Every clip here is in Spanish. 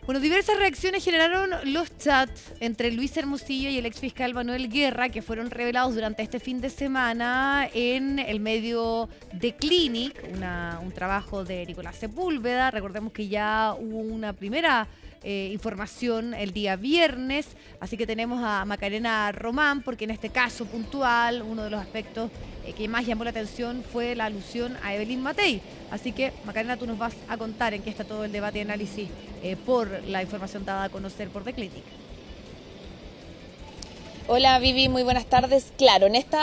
Bueno, diversas reacciones generaron los chats entre Luis Hermosillo y el exfiscal Manuel Guerra, que fueron revelados durante este fin de semana en el medio de Clinic, un trabajo de Nicolás Sepúlveda. Recordemos que ya hubo una primera información el día viernes, así que tenemos a Macarena Román, porque en este caso puntual, uno de los aspectos que más llamó la atención fue la alusión a Evelyn Matei. Así que, Macarena, tú nos vas a contar en qué está todo el debate y análisis por la información dada a conocer por The Clinic. Hola Vivi, muy buenas tardes. Claro, en este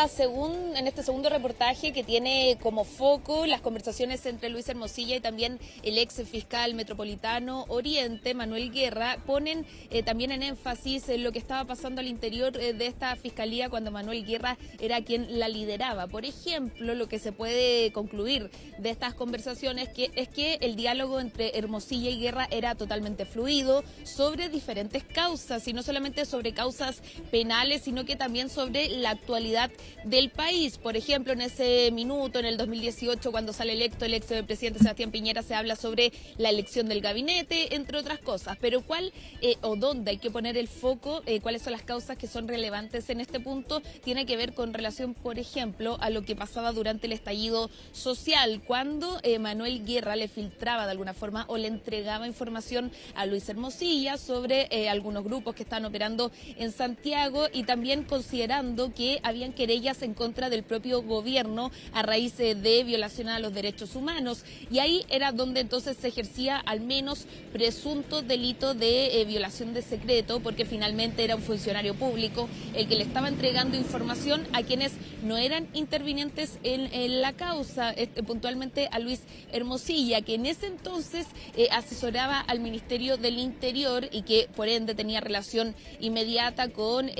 segundo reportaje que tiene como foco las conversaciones entre Luis Hermosilla y también el ex fiscal metropolitano Oriente, Manuel Guerra, ponen también en énfasis lo que estaba pasando al interior de esta fiscalía cuando Manuel Guerra era quien la lideraba. Por ejemplo, lo que se puede concluir de estas conversaciones es que el diálogo entre Hermosilla y Guerra era totalmente fluido sobre diferentes causas, y no solamente sobre causas penales, sino que también sobre la actualidad del país. Por ejemplo, en ese minuto, en el 2018, cuando sale electo el expresidente Sebastián Piñera, se habla sobre la elección del gabinete, entre otras cosas. Pero ¿cuál o dónde hay que poner el foco? ¿Cuáles son las causas que son relevantes en este punto? Tiene que ver con relación, por ejemplo, a lo que pasaba durante el estallido social, cuando Manuel Guerra le filtraba de alguna forma o le entregaba información a Luis Hermosilla sobre algunos grupos que están operando en Santiago, y también considerando que habían querellas en contra del propio gobierno a raíz de violación a los derechos humanos. Y ahí era donde entonces se ejercía al menos presunto delito de violación de secreto, porque finalmente era un funcionario público el que le estaba entregando información a quienes no eran intervinientes en la causa, puntualmente a Luis Hermosilla, que en ese entonces asesoraba al Ministerio del Interior y que por ende tenía relación inmediata con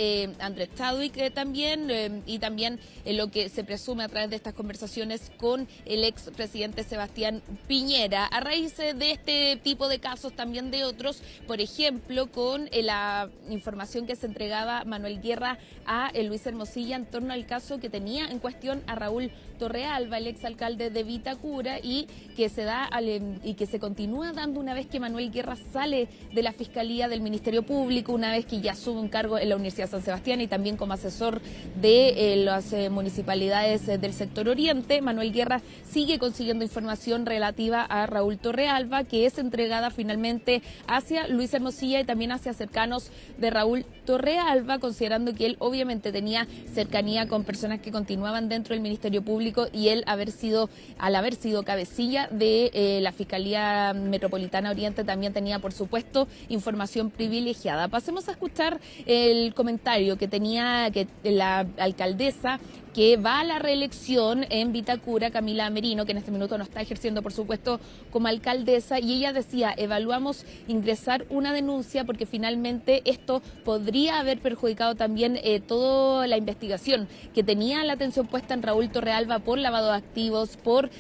Andrés Chadwick también, y también lo que se presume a través de estas conversaciones con el expresidente Sebastián Piñera. A raíz de este tipo de casos, también de otros, por ejemplo, con la información que se entregaba Manuel Guerra a Luis Hermosilla en torno al caso que tenía en cuestión a Raúl Torrealba, el exalcalde de Vitacura, y que se continúa dando una vez que Manuel Guerra sale de la Fiscalía del Ministerio Público, una vez que ya asume un cargo en la Universidad de San Sebastián y también como asesor de las municipalidades del sector oriente. Manuel Guerra sigue consiguiendo información relativa a Raúl Torrealba, que es entregada finalmente hacia Luis Hermosilla y también hacia cercanos de Raúl Torrealba, considerando que él obviamente tenía cercanía con personas que continuaban dentro del Ministerio Público, y él al haber sido cabecilla de la Fiscalía Metropolitana Oriente también tenía, por supuesto, información privilegiada. Pasemos a escuchar el comentario que tenía la alcaldesa que va a la reelección en Vitacura, Camila Merino, que en este minuto no está ejerciendo, por supuesto, como alcaldesa, y ella decía: evaluamos ingresar una denuncia porque finalmente esto podría haber perjudicado también toda la investigación que tenía la atención puesta en Raúl Torrealba por lavado de activos, por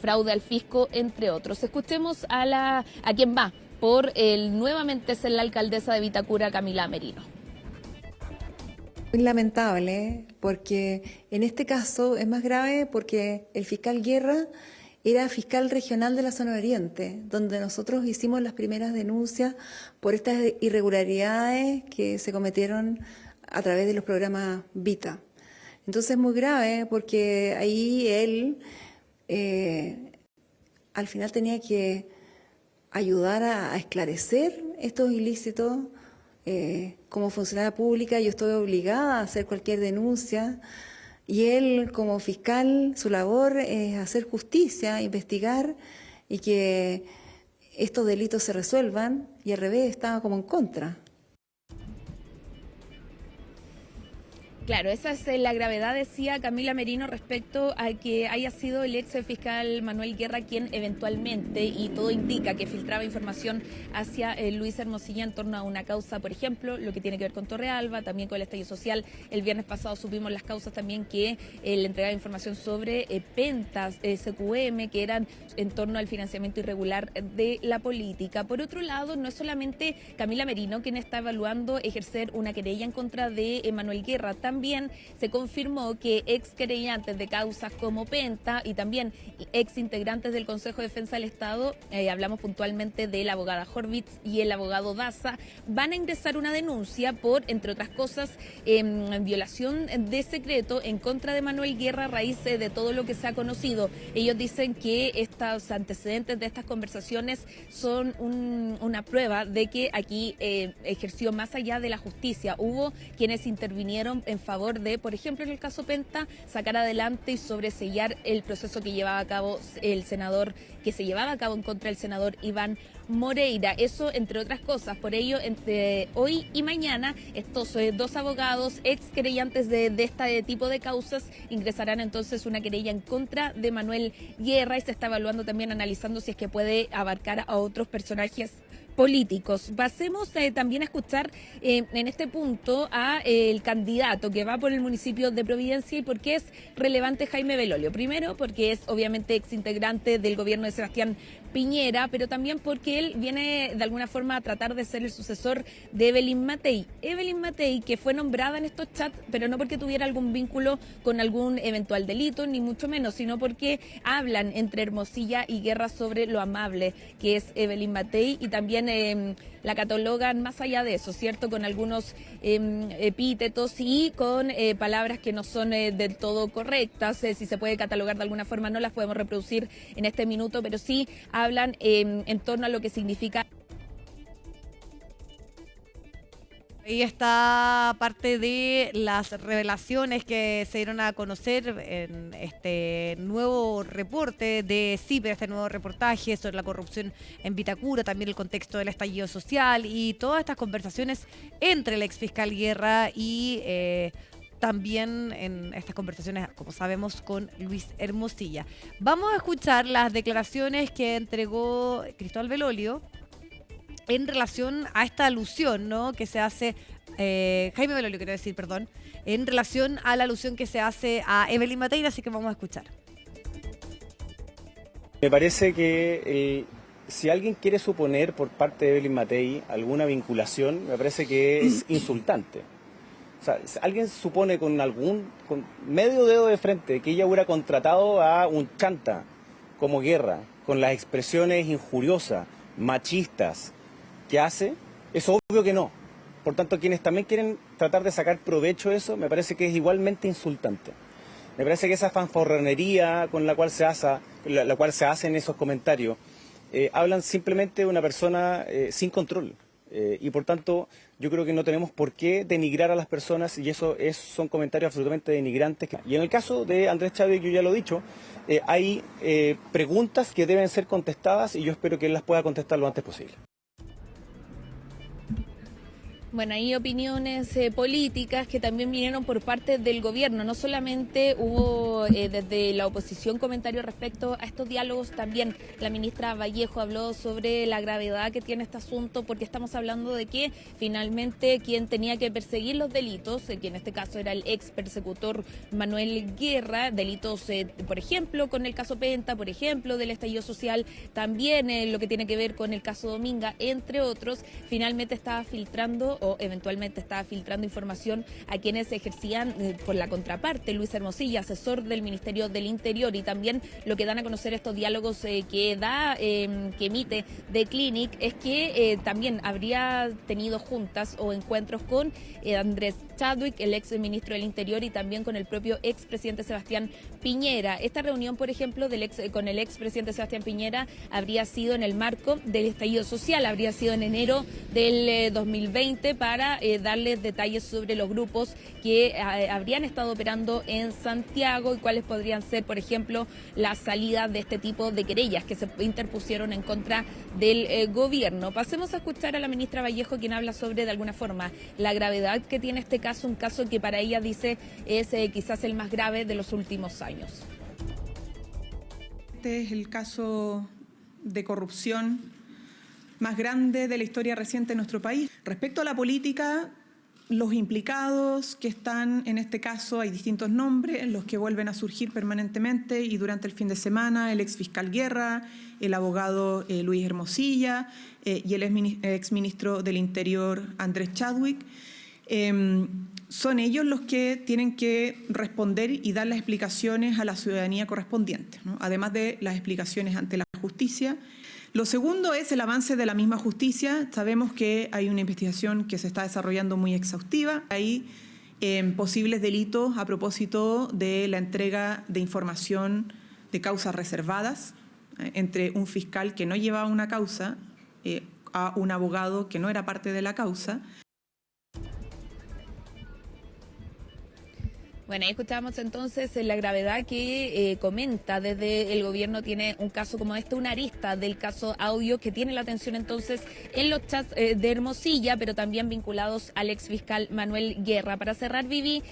fraude al fisco, entre otros. Escuchemos a quien va por nuevamente ser la alcaldesa de Vitacura, Camila Merino. Muy lamentable, porque en este caso es más grave porque el fiscal Guerra era fiscal regional de la zona oriente, donde nosotros hicimos las primeras denuncias por estas irregularidades que se cometieron a través de los programas Vita. Entonces es muy grave porque ahí él al final tenía que ayudar a esclarecer estos ilícitos. Como funcionaria pública yo estoy obligada a hacer cualquier denuncia, y él como fiscal su labor es hacer justicia, investigar y que estos delitos se resuelvan, y al revés estaba como en contra. Claro, esa es la gravedad, decía Camila Merino, respecto a que haya sido el ex fiscal Manuel Guerra quien eventualmente, y todo indica que filtraba información hacia Luis Hermosilla en torno a una causa, por ejemplo, lo que tiene que ver con Torrealba, también con el estallido social. El viernes pasado supimos las causas también que le entregaba información sobre Pentas, SQM, que eran en torno al financiamiento irregular de la política. Por otro lado, no es solamente Camila Merino quien está evaluando ejercer una querella en contra de Manuel Guerra, también se confirmó que ex querellantes de causas como Penta y también ex integrantes del Consejo de Defensa del Estado, hablamos puntualmente de la abogada Horvitz y el abogado Daza, van a ingresar una denuncia por, entre otras cosas, violación de secreto en contra de Manuel Guerra a raíz de todo lo que se ha conocido. Ellos dicen que estos antecedentes de estas conversaciones son una prueba de que aquí ejerció más allá de la justicia. Hubo quienes intervinieron en favor de, por ejemplo, en el caso Penta, sacar adelante y sobresellar el proceso que llevaba a cabo el senador, que se llevaba a cabo en contra del senador Iván Moreira. Eso, entre otras cosas. Por ello, entre hoy y mañana, estos dos abogados ex querellantes de este tipo de causas ingresarán entonces una querella en contra de Manuel Guerra, y se está evaluando también, analizando si es que puede abarcar a otros personajes políticos. Pasemos también a escuchar en este punto a el candidato que va por el municipio de Providencia y por qué es relevante Jaime Belolio. Primero, porque es obviamente exintegrante del gobierno de Sebastián Piñera, pero también porque él viene de alguna forma a tratar de ser el sucesor de Evelyn Matei. Evelyn Matei, que fue nombrada en estos chats, pero no porque tuviera algún vínculo con algún eventual delito, ni mucho menos, sino porque hablan entre Hermosilla y Guerra sobre lo amable que es Evelyn Matei, y también la catalogan más allá de eso, ¿cierto? Con algunos epítetos y con palabras que no son del todo correctas. Si se puede catalogar de alguna forma, no las podemos reproducir en este minuto, pero sí hablan en torno a lo que significa. Ahí está parte de las revelaciones que se dieron a conocer en este nuevo reporte de CIPER, este nuevo reportaje sobre la corrupción en Vitacura, también el contexto del estallido social y todas estas conversaciones entre el exfiscal Guerra y también en estas conversaciones, como sabemos, con Luis Hermosilla. Vamos a escuchar las declaraciones que entregó Cristóbal Belolio en relación a esta alusión, ¿no?, que se hace, Jaime Belolio, quiero decir, perdón, en relación a la alusión que se hace a Evelyn Matei, así que vamos a escuchar. Me parece que si alguien quiere suponer por parte de Evelyn Matei alguna vinculación, me parece que es insultante. O sea, si alguien supone con medio dedo de frente que ella hubiera contratado a un chanta como Guerra, con las expresiones injuriosas, machistas, que hace, es obvio que no. Por tanto, quienes también quieren tratar de sacar provecho de eso, me parece que es igualmente insultante. Me parece que esa fanfarronería con la cual se hacen esos comentarios, hablan simplemente de una persona sin control. Y por tanto, yo creo que no tenemos por qué denigrar a las personas, y son comentarios absolutamente denigrantes. Y en el caso de Andrés Chadwick, yo ya lo he dicho, hay preguntas que deben ser contestadas y yo espero que él las pueda contestar lo antes posible. Bueno, hay opiniones políticas que también vinieron por parte del gobierno. No solamente hubo desde la oposición comentarios respecto a estos diálogos, también la ministra Vallejo habló sobre la gravedad que tiene este asunto, porque estamos hablando de que finalmente quien tenía que perseguir los delitos, que en este caso era el ex persecutor Manuel Guerra, delitos, por ejemplo, con el caso Penta, por ejemplo, del estallido social, también lo que tiene que ver con el caso Dominga, entre otros, finalmente estaba filtrando o eventualmente estaba filtrando información a quienes ejercían por la contraparte, Luis Hermosilla, asesor del Ministerio del Interior, y también lo que dan a conocer estos diálogos que emite The Clinic es que también habría tenido juntas o encuentros con Andrés Chadwick, el ex ministro del Interior, y también con el propio expresidente Sebastián Piñera. Esta reunión, por ejemplo, con el expresidente Sebastián Piñera habría sido en el marco del estallido social, habría sido en enero del 2020, para darles detalles sobre los grupos que habrían estado operando en Santiago y cuáles podrían ser, por ejemplo, la salida de este tipo de querellas que se interpusieron en contra del gobierno. Pasemos a escuchar a la ministra Vallejo, quien habla sobre, de alguna forma, la gravedad que tiene este caso, un caso que para ella dice es quizás el más grave de los últimos años. Este es el caso de corrupción más grande de la historia reciente de nuestro país. Respecto a la política, los implicados que están en este caso, hay distintos nombres, los que vuelven a surgir permanentemente, y durante el fin de semana el exfiscal Guerra, el abogado Luis Hermosilla y el exministro del Interior Andrés Chadwick. son ellos los que tienen que responder y dar las explicaciones a la ciudadanía correspondiente, ¿no? Además de las explicaciones ante la justicia. Lo segundo es el avance de la misma justicia. Sabemos que hay una investigación que se está desarrollando muy exhaustiva. Hay posibles delitos a propósito de la entrega de información de causas reservadas entre un fiscal que no llevaba una causa a un abogado que no era parte de la causa. Bueno, ahí escuchamos entonces la gravedad que comenta desde el gobierno. Tiene un caso como este, una arista del caso Audio que tiene la atención entonces en los chats de Hermosilla, pero también vinculados al exfiscal Manuel Guerra. Para cerrar, Vivi,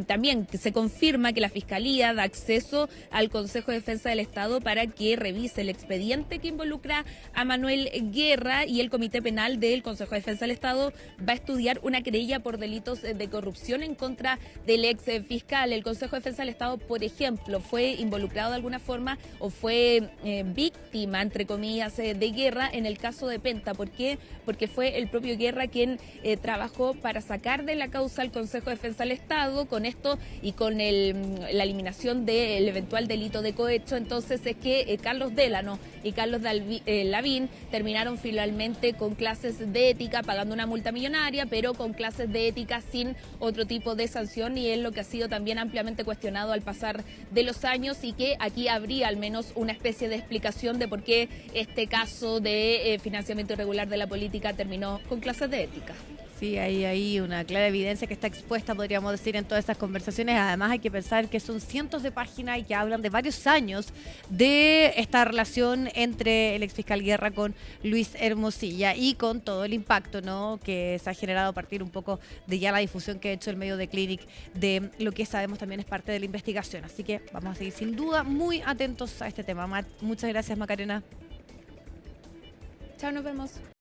también se confirma que la Fiscalía da acceso al Consejo de Defensa del Estado para que revise el expediente que involucra a Manuel Guerra, y el Comité Penal del Consejo de Defensa del Estado va a estudiar una querella por delitos de corrupción en contra del ex fiscal. El Consejo de Defensa del Estado, por ejemplo, fue involucrado de alguna forma o fue víctima, entre comillas, de Guerra en el caso de Penta. ¿Por qué? Porque fue el propio Guerra quien trabajó para sacar de la causa al Consejo de Defensa del Estado. Con esto y con la eliminación del eventual delito de cohecho, entonces es que Carlos Délano y Carlos Lavín terminaron finalmente con clases de ética, pagando una multa millonaria, pero con clases de ética sin otro tipo de sanción, y es lo que ha sido también ampliamente cuestionado al pasar de los años, y que aquí habría al menos una especie de explicación de por qué este caso de financiamiento irregular de la política terminó con clases de ética. Sí, hay una clara evidencia que está expuesta, podríamos decir, en todas esas conversaciones. Además, hay que pensar que son cientos de páginas y que hablan de varios años de esta relación entre el exfiscal Guerra con Luis Hermosilla, y con todo el impacto, ¿no?, que se ha generado a partir un poco de ya la difusión que ha hecho el medio de Clinic de lo que sabemos también es parte de la investigación. Así que vamos a seguir sin duda muy atentos a este tema. Muchas gracias, Macarena. Chao, nos vemos.